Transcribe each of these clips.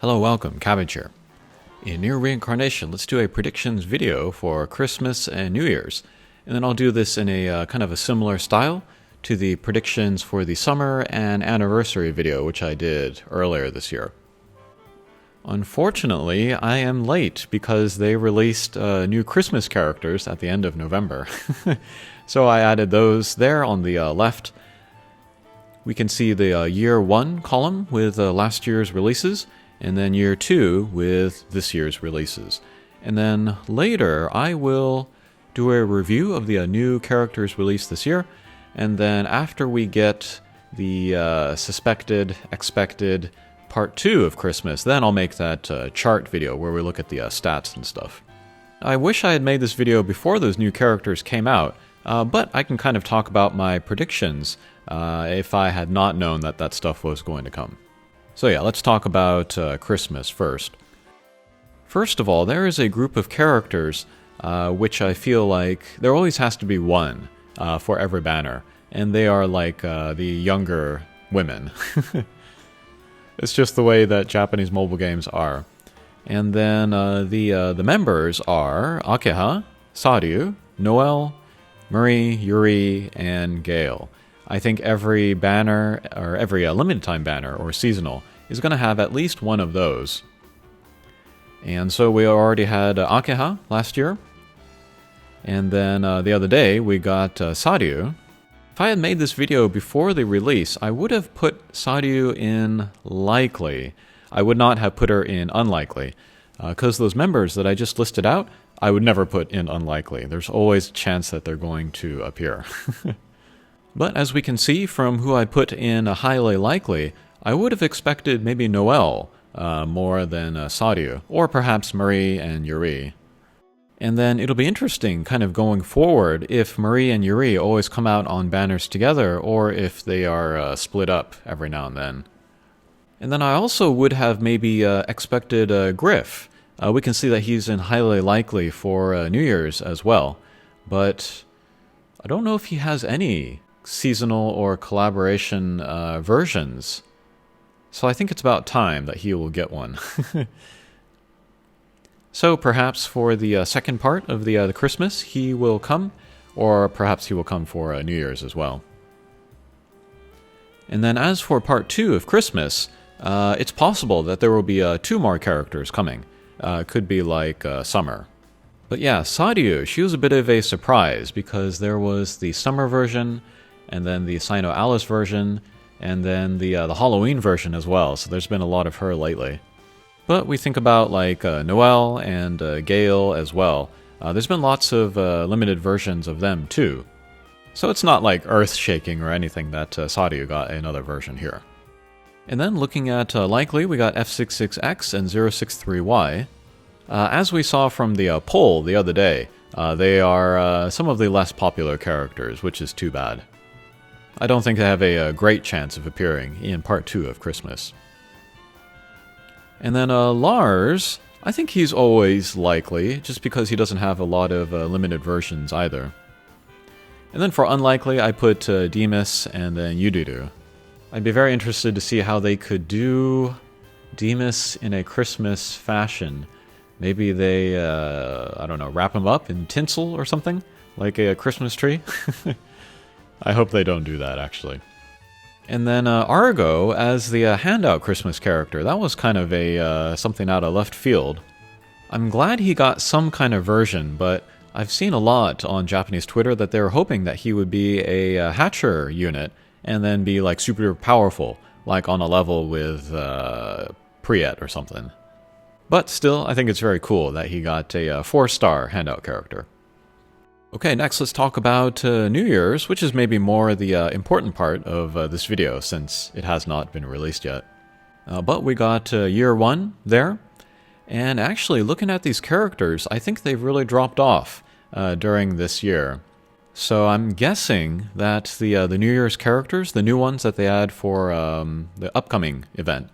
Hello, welcome, Cabbage here. In Nier Reincarnation, let's do a predictions video for Christmas and New Year's. And then I'll do this in a kind of a similar style to the predictions for the summer and anniversary video, which I did earlier this year. Unfortunately, I am late because they released new Christmas characters at the end of November. So I added those there on the left. We can see the year 1 column with last year's releases, and then year 2 with this year's releases. And then later I will do a review of the new characters released this year, and then after we get the expected part 2 of Christmas, then I'll make that chart video where we look at the stats and stuff. I wish I had made this video before those new characters came out, but I can kind of talk about my predictions if I had not known that that stuff was going to come. So yeah, let's talk about Christmas first. First of all, there is a group of characters which I feel like there always has to be one for every banner, and they are like the younger women. It's just the way that Japanese mobile games are. And then the members are Akeha, Saryu, Noel, Marie, Yuri, and Gale. I think every banner, or every limited time banner or seasonal, is going to have at least one of those. And so we already had Akeha last year. And then the other day we got Saryu. If I had made this video before the release, I would have put Saryu in likely. I would not have put her in unlikely. Because those members that I just listed out, I would never put in unlikely. There's always a chance that they're going to appear. But as we can see from who I put in highly likely, I would have expected maybe Noel more than Saryu, or perhaps Marie and Yuri. And then it'll be interesting kind of going forward if Marie and Yuri always come out on banners together, or if they are split up every now and then. And then I also would have maybe expected Griff. We can see that he's in highly likely for New Year's as well, but I don't know if he has any seasonal or collaboration versions. So I think it's about time that he will get one. So perhaps for the second part of the Christmas he will come, or perhaps he will come for New Year's as well. And then as for part 2 of Christmas, it's possible that there will be 2 more characters coming. Could be like summer. But yeah, Saryu, she was a bit of a surprise because there was the summer version, and then the Sino Alice version, and then the Halloween version as well, so there's been a lot of her lately. But we think about like Noel and Gale as well. There's been lots of limited versions of them too. So it's not like earth-shaking or anything that Saryu got another version here. And then looking at likely, we got F66X and 063Y. As we saw from the poll the other day, they are some of the less popular characters, which is too bad. I don't think they have a great chance of appearing in part 2 of Christmas. And then Lars, I think he's always likely, just because he doesn't have a lot of limited versions either. And then for unlikely, I put Demas and then Yuduru. I'd be very interested to see how they could do Demas in a Christmas fashion. Maybe they, I don't know, wrap him up in tinsel or something, like a Christmas tree. I hope they don't do that, actually. And then Argo as the handout Christmas character. That was kind of a something out of left field. I'm glad he got some kind of version, but I've seen a lot on Japanese Twitter that they're hoping that he would be a Hatcher unit and then be like super powerful, like on a level with Priet or something. But still, I think it's very cool that he got a 4-star handout character. Okay, next let's talk about New Year's, which is maybe more the important part of this video since it has not been released yet. But we got year 1 there, and actually looking at these characters, I think they've really dropped off during this year. So I'm guessing that the New Year's characters, the new ones that they add for the upcoming event,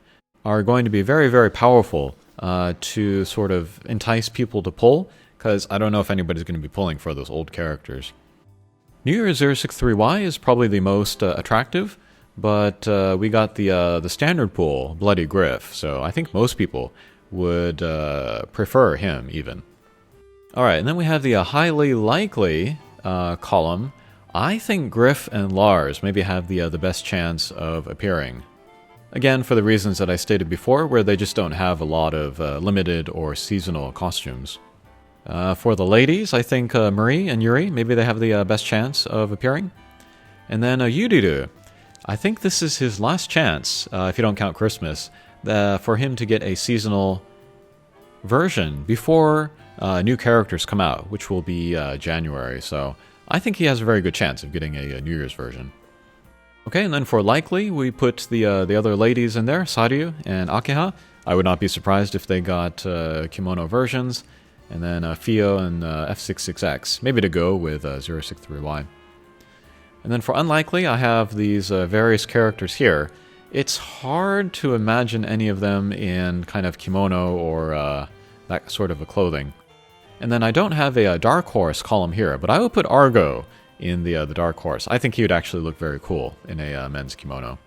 are going to be very, very powerful to sort of entice people to pull, because I don't know if anybody's going to be pulling for those old characters. Nier 063Y is probably the most attractive, but we got the standard pool, Bloody Griff, so I think most people would prefer him even. Alright, and then we have the highly likely column. I think Griff and Lars maybe have the best chance of appearing. Again, for the reasons that I stated before, where they just don't have a lot of limited or seasonal costumes. For the ladies, I think Marie and Yuri, maybe they have the best chance of appearing. And then Yuriru, I think this is his last chance, if you don't count Christmas, for him to get a seasonal version before new characters come out, which will be January. So I think he has a very good chance of getting a New Year's version. Okay, and then for likely, we put the other ladies in there, Saryu and Akeha. I would not be surprised if they got kimono versions. And then Fio and F66X, maybe to go with 063Y. And then for unlikely, I have these various characters here. It's hard to imagine any of them in kind of kimono or that sort of a clothing. And then I don't have a Dark Horse column here, but I will put Argo in the Dark Horse. I think he would actually look very cool in a men's kimono.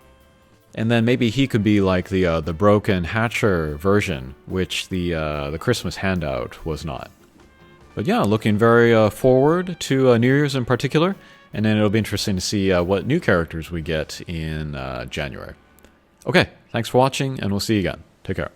And then maybe he could be like the broken Hatcher version, which the Christmas handout was not. But yeah, looking very forward to New Year's in particular, and then it'll be interesting to see what new characters we get in January. Okay, thanks for watching, and we'll see you again. Take care.